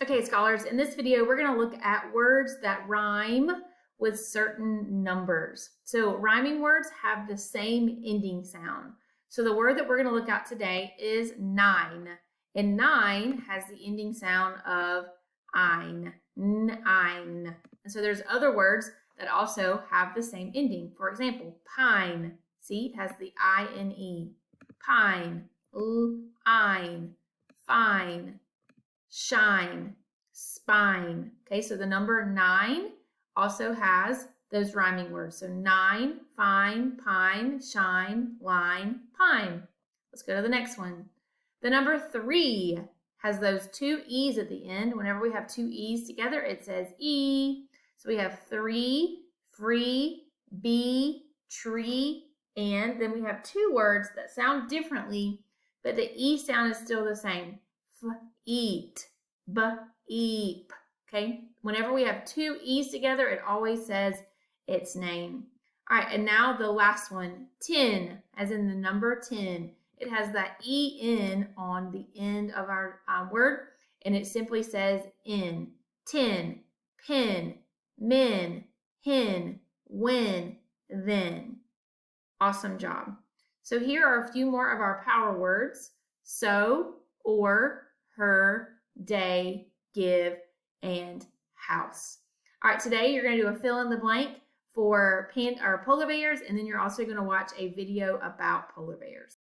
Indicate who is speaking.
Speaker 1: Okay, scholars, in this video, we're going to look at words that rhyme with certain numbers. So rhyming words have the same ending sound. So the word that we're going to look at today is 9. And 9 has the ending sound of ein, ein. And so there's other words that also have the same ending. For example, pine. See, it has the I-N-E. Pine, ein, fine, shine, spine. Okay, so the number 9 also has those rhyming words. So 9, fine, pine, shine, line, pine. Let's go to the next one. The number 3 has those two E's at the end. Whenever we have two E's together, it says E. So we have 3, free, bee, tree, and then we have two words that sound differently, but the E sound is still the same. Eat, eep. Okay, whenever we have two E's together, it always says its name. All right, and now the last one, 10, as in the number 10. It has that E-N on the end of our word, and it simply says in. 10, pin, men, hen, when, then. Awesome job. So here are a few more of our power words. So, or, her, day, give, and house. All right, today you're going to do a fill in the blank for polar bears, and then you're also going to watch a video about polar bears.